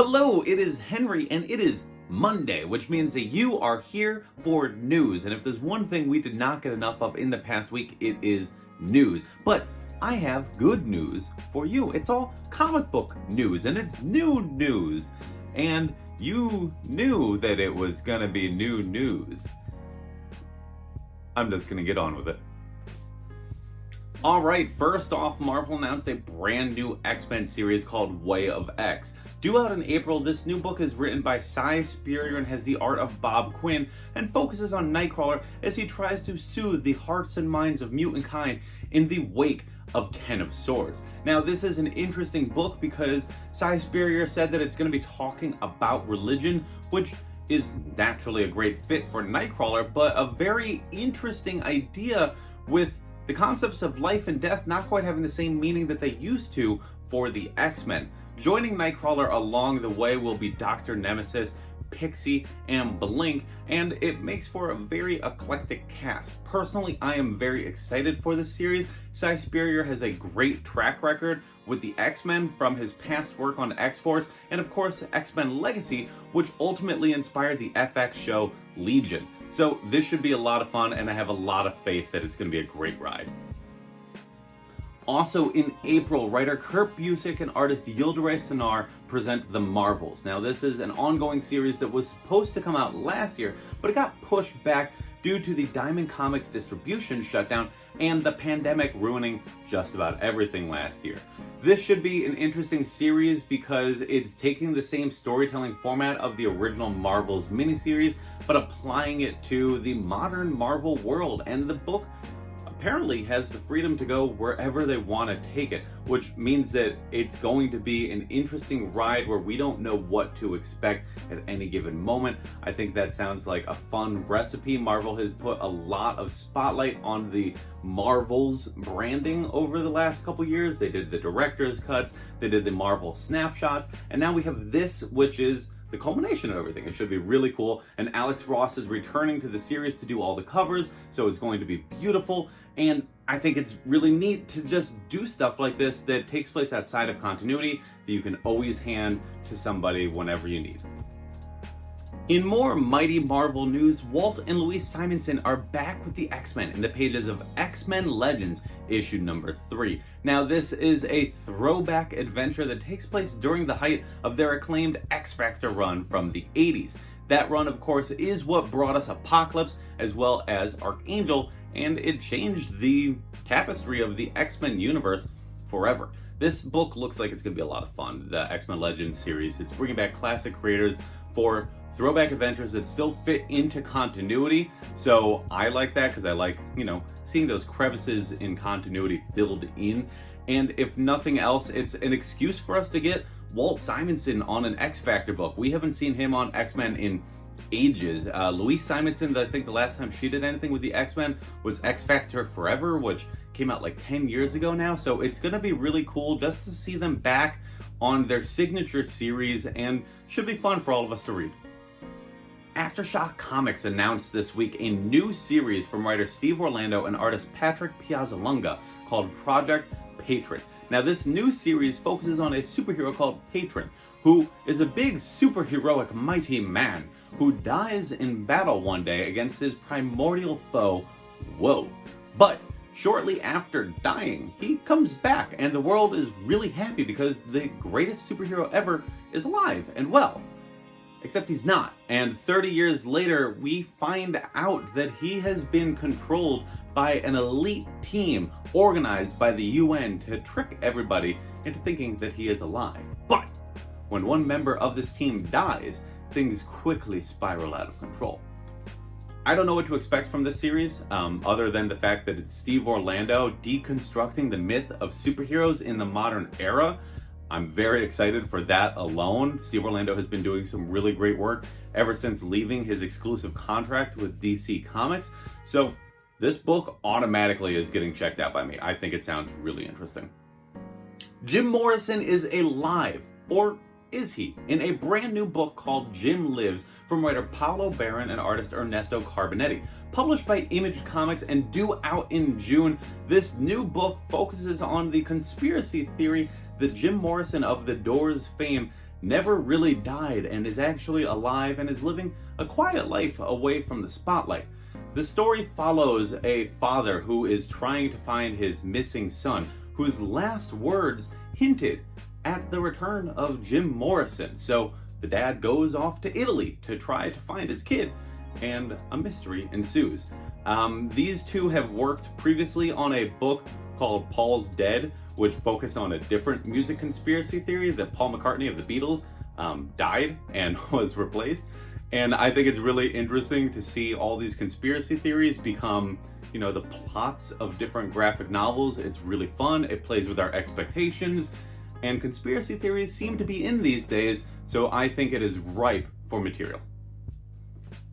Hello, it is Henry, and it is Monday, which means that you are here for news. And if there's one thing we did not get enough of in the past week, it is news. But I have good news for you. It's all comic book news, and it's new news. And you knew that it was gonna be new news. I'm just gonna get on with it. Alright, first off, Marvel announced a brand new X-Men series called Way of X. Due out in April, this new book is written by Cy Spurrier and has the art of Bob Quinn, and focuses on Nightcrawler as he tries to soothe the hearts and minds of mutant kind in the wake of Ten of Swords. Now, this is an interesting book because Cy Spurrier said that it's going to be talking about religion, which is naturally a great fit for Nightcrawler, but a very interesting idea with the concepts of life and death not quite having the same meaning that they used to for the X-Men. Joining Nightcrawler along the way will be Dr. Nemesis, Pixie, and Blink, and it makes for a very eclectic cast. Personally, I am very excited for this series. Cy Spurrier has a great track record with the X-Men from his past work on X-Force, and of course X-Men Legacy, which ultimately inspired the FX show Legion. So this should be a lot of fun, and I have a lot of faith that it's going to be a great ride. Also in April, writer Kurt Busiek and artist Yildiray Cinar present The Marvels. Now, this is an ongoing series that was supposed to come out last year, but it got pushed back due to the Diamond Comics distribution shutdown and the pandemic ruining just about everything last year. This should be an interesting series because it's taking the same storytelling format of the original Marvels miniseries, but applying it to the modern Marvel world, and the book apparently has the freedom to go wherever they want to take it, which means that it's going to be an interesting ride where we don't know what to expect at any given moment. I think that sounds like a fun recipe. Marvel has put a lot of spotlight on the Marvels branding over the last couple years. They did the director's cuts, they did the Marvel snapshots, and now we have this, which is the culmination of everything. It should be really cool, and Alex Ross is returning to the series to do all the covers, so it's going to be beautiful, and I think it's really neat to just do stuff like this that takes place outside of continuity that you can always hand to somebody whenever you need. In more Mighty Marvel news, Walt and Louise Simonson are back with the X-Men in the pages of X-Men Legends, issue number 3. Now, this is a throwback adventure that takes place during the height of their acclaimed X-Factor run from the 80s. That run, of course, is what brought us Apocalypse as well as Archangel, and it changed the tapestry of the X-Men universe forever. This book looks like it's going to be a lot of fun. The X-Men Legends series, it's bringing back classic creators for throwback adventures that still fit into continuity. So I like that because I like, seeing those crevices in continuity filled in. And if nothing else, it's an excuse for us to get Walt Simonson on an X-Factor book. We haven't seen him on X-Men in ages. Louise Simonson, I think the last time she did anything with the X-Men was X-Factor Forever, which came out like 10 years ago now. So it's going to be really cool just to see them back on their signature series, and should be fun for all of us to read. Aftershock Comics announced this week a new series from writer Steve Orlando and artist Patrick Piazzalunga called Project Patron. Now, this new series focuses on a superhero called Patron, who is a big superheroic mighty man who dies in battle one day against his primordial foe, Woe. But shortly after dying, he comes back, and the world is really happy because the greatest superhero ever is alive and well. Except he's not. And 30 years later, we find out that he has been controlled by an elite team organized by the UN to trick everybody into thinking that he is alive. But when one member of this team dies, things quickly spiral out of control. I don't know what to expect from this series, other than the fact that it's Steve Orlando deconstructing the myth of superheroes in the modern era. I'm very excited for that alone. Steve Orlando has been doing some really great work ever since leaving his exclusive contract with DC Comics. So this book automatically is getting checked out by me. I think it sounds really interesting. Jim Morrison is alive, or is he? In a brand new book called Jim Lives from writer Paolo Barron and artist Ernesto Carbonetti. Published by Image Comics and due out in June, this new book focuses on the conspiracy theory that Jim Morrison of The Doors fame never really died and is actually alive and is living a quiet life away from the spotlight. The story follows a father who is trying to find his missing son, whose last words hinted at the return of Jim Morrison. So the dad goes off to Italy to try to find his kid, and a mystery ensues. These two have worked previously on a book called Paul's Dead, which focused on a different music conspiracy theory that Paul McCartney of the Beatles died and was replaced. And I think it's really interesting to see all these conspiracy theories become, the plots of different graphic novels. It's really fun. It plays with our expectations. And conspiracy theories seem to be in these days, so I think it is ripe for material.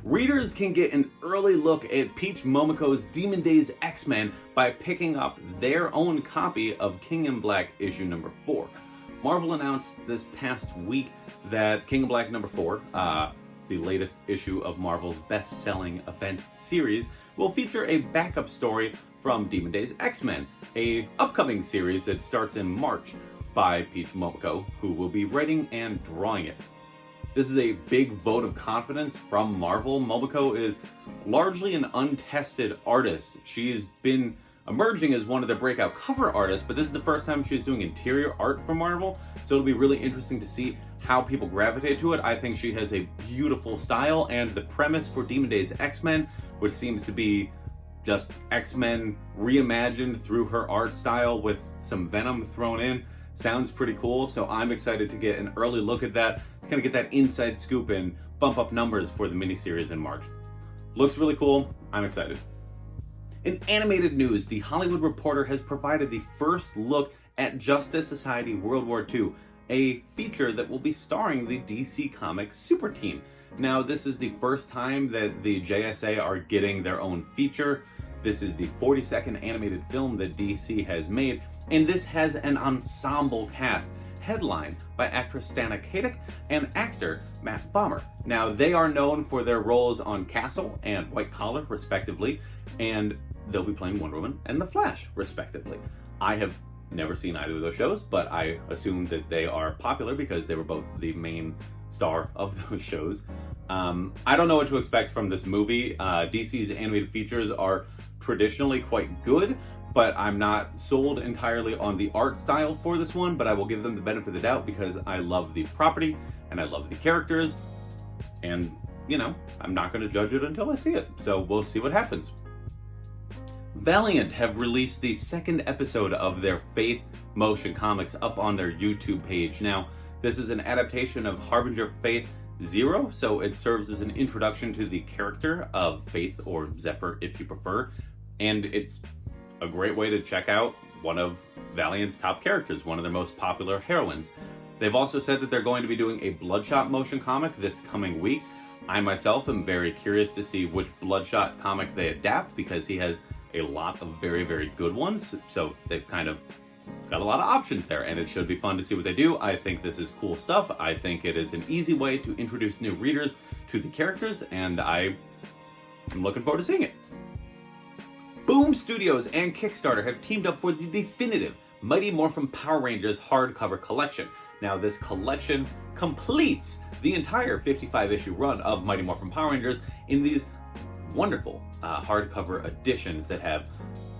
Readers can get an early look at Peach Momoko's Demon Days X-Men by picking up their own copy of King in Black issue number 4. Marvel announced this past week that King in Black number 4, the latest issue of Marvel's best-selling event series, will feature a backup story from Demon Days X-Men, a upcoming series that starts in March by Peach Momoko, who will be writing and drawing it. This is a big vote of confidence from Marvel. Momoko is largely an untested artist. She's been emerging as one of the breakout cover artists, but this is the first time she's doing interior art for Marvel, so it'll be really interesting to see how people gravitate to it. I think she has a beautiful style, and the premise for Demon Days X-Men, which seems to be just X-Men reimagined through her art style with some Venom thrown in, sounds pretty cool. So I'm excited to get an early look at that, kind of get that inside scoop and bump up numbers for the miniseries in March. Looks really cool. I'm excited. In animated news, The Hollywood Reporter has provided the first look at Justice Society World War II, a feature that will be starring the DC Comics Super Team. Now, this is the first time that the JSA are getting their own feature. This is the 42nd animated film that DC has made, and this has an ensemble cast headlined by actress Stana Katic and actor Matt Bomer. Now, they are known for their roles on Castle and White Collar, respectively, and they'll be playing Wonder Woman and The Flash, respectively. I have never seen either of those shows, but I assume that they are popular because they were both the main star of those shows. I don't know what to expect from this movie. DC's animated features are traditionally quite good, but I'm not sold entirely on the art style for this one, but I will give them the benefit of the doubt because I love the property and I love the characters, and I'm not going to judge it until I see it, so we'll see what happens. Valiant have released the second episode of their Faith motion comics up on their YouTube page. Now, this is an adaptation of Harbinger Faith Zero, so it serves as an introduction to the character of Faith, or Zephyr if you prefer, and it's a great way to check out one of Valiant's top characters, one of their most popular heroines. They've also said that they're going to be doing a Bloodshot motion comic this coming week. I myself am very curious to see which Bloodshot comic they adapt, because he has a lot of very, very good ones, so they've kind of got a lot of options there, and it should be fun to see what they do. I think this is cool stuff. I think it is an easy way to introduce new readers to the characters, and I'm looking forward to seeing it. Boom Studios and Kickstarter have teamed up for the definitive Mighty Morphin Power Rangers hardcover collection. Now, this collection completes the entire 55-issue run of Mighty Morphin Power Rangers in these wonderful hardcover editions that have,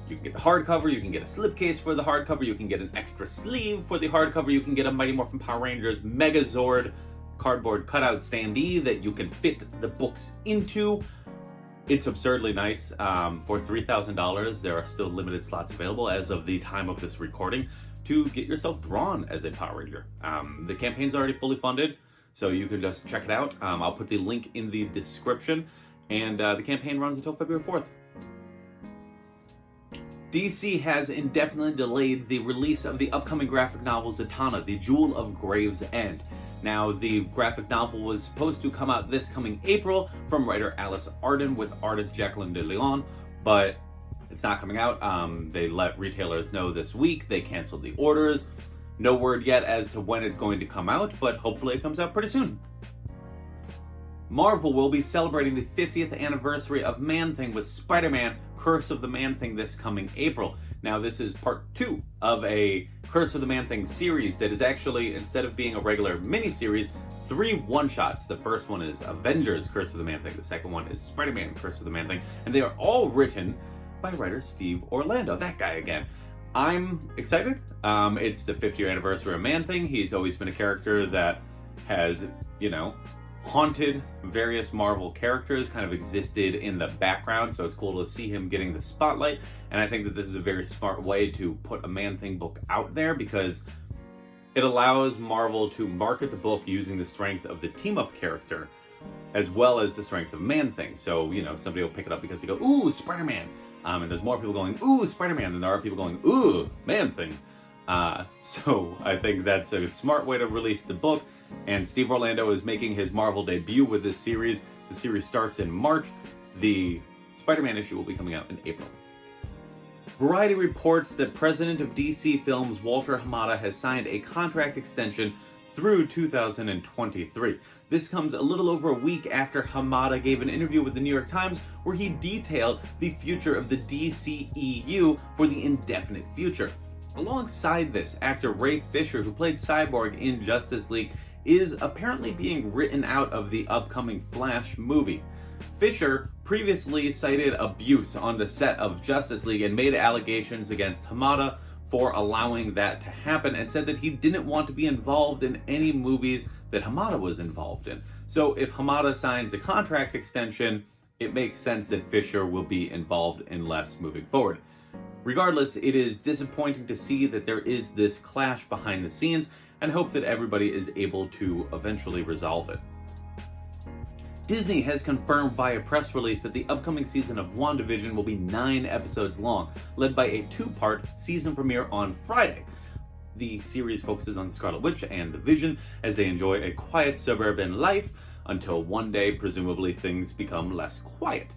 you can get the hardcover, you can get a slipcase for the hardcover, you can get an extra sleeve for the hardcover, you can get a Mighty Morphin Power Rangers Megazord cardboard cutout standee that you can fit the books into. It's absurdly nice. For $3,000, there are still limited slots available as of the time of this recording to get yourself drawn as a Power Ranger. The campaign's already fully funded, so you can just check it out. I'll put the link in the description, and the campaign runs until February 4th. DC has indefinitely delayed the release of the upcoming graphic novel Zatanna, The Jewel of Graves' End. Now, the graphic novel was supposed to come out this coming April from writer Alice Arden with artist Jacqueline de Leon, but it's not coming out. They let retailers know this week. They canceled the orders. No word yet as to when it's going to come out, but hopefully it comes out pretty soon. Marvel will be celebrating the 50th anniversary of Man-Thing with Spider-Man Curse of the Man-Thing this coming April. Now, this is part 2 of a Curse of the Man-Thing series that is actually, instead of being a regular miniseries, 3 one-shots. The first one is Avengers Curse of the Man-Thing, the second one is Spider-Man Curse of the Man-Thing, and they are all written by writer Steve Orlando, that guy again. I'm excited. It's the 5th year anniversary of Man-Thing. He's always been a character that has, haunted various Marvel characters, kind of existed in the background, so it's cool to see him getting the spotlight. And I think that this is a very smart way to put a Man-Thing book out there, because it allows Marvel to market the book using the strength of the team-up character as well as the strength of Man-Thing. So, somebody will pick it up because they go, ooh, Spider-Man. And there's more people going, ooh, Spider-Man, than there are people going, ooh, Man-Thing. So I think that's a smart way to release the book. And Steve Orlando is making his Marvel debut with this series. The series starts in March. The Spider-Man issue will be coming out in April. Variety reports that president of DC Films Walter Hamada has signed a contract extension through 2023. This comes a little over a week after Hamada gave an interview with the New York Times where he detailed the future of the DCEU for the indefinite future. Alongside this, actor Ray Fisher, who played Cyborg in Justice League, is apparently being written out of the upcoming Flash movie. Fisher previously cited abuse on the set of Justice League and made allegations against Hamada for allowing that to happen, and said that he didn't want to be involved in any movies that Hamada was involved in. So if Hamada signs a contract extension, it makes sense that Fisher will be involved in less moving forward. Regardless, it is disappointing to see that there is this clash behind the scenes, and hope that everybody is able to eventually resolve it. Disney has confirmed via press release that the upcoming season of WandaVision will be 9 episodes long, led by a 2-part season premiere on Friday. The series focuses on the Scarlet Witch and the Vision as they enjoy a quiet suburban life until one day, presumably, things become less quiet.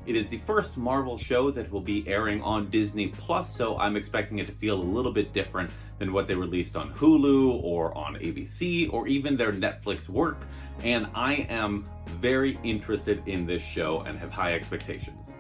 It is the first Marvel show that will be airing on Disney Plus, so I'm expecting it to feel a little bit different than what they released on Hulu or on ABC or even their Netflix work, and I am very interested in this show and have high expectations.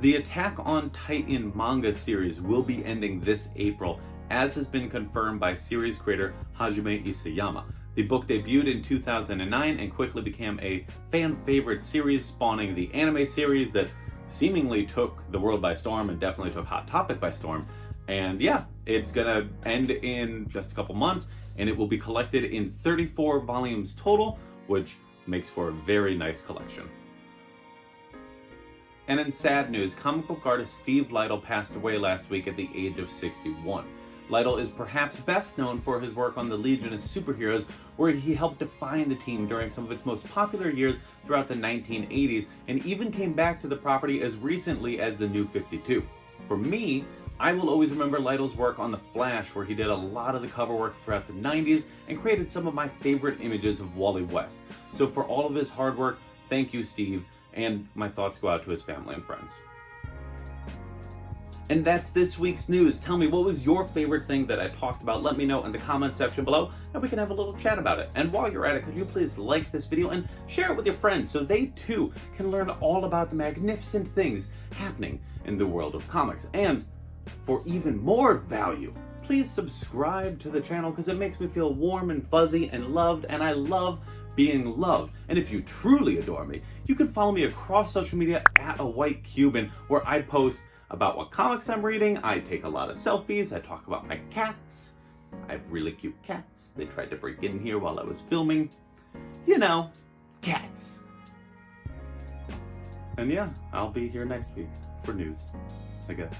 The Attack on Titan manga series will be ending this April, as has been confirmed by series creator Hajime Isayama. The book debuted in 2009 and quickly became a fan-favorite series, spawning the anime series that seemingly took the world by storm and definitely took Hot Topic by storm. And yeah, it's gonna end in just a couple months, and it will be collected in 34 volumes total, which makes for a very nice collection. And in sad news, comic book artist Steve Lightle passed away last week at the age of 61. Lightle is perhaps best known for his work on the Legion of Superheroes, where he helped define the team during some of its most popular years throughout the 1980s, and even came back to the property as recently as the New 52. For me, I will always remember Lightle's work on The Flash, where he did a lot of the cover work throughout the 90s and created some of my favorite images of Wally West. So for all of his hard work, thank you, Steve, and my thoughts go out to his family and friends. And that's this week's news. Tell me, what was your favorite thing that I talked about? Let me know in the comment section below, and we can have a little chat about it. And while you're at it, could you please like this video and share it with your friends so they too can learn all about the magnificent things happening in the world of comics. And for even more value, please subscribe to the channel, because it makes me feel warm and fuzzy and loved, and I love being loved. And if you truly adore me, you can follow me across social media at A White Cuban, where I post about what comics I'm reading, I take a lot of selfies, I talk about my cats. I have really cute cats. They tried to break in here while I was filming. You know, cats. And yeah, I'll be here next week for news, I guess.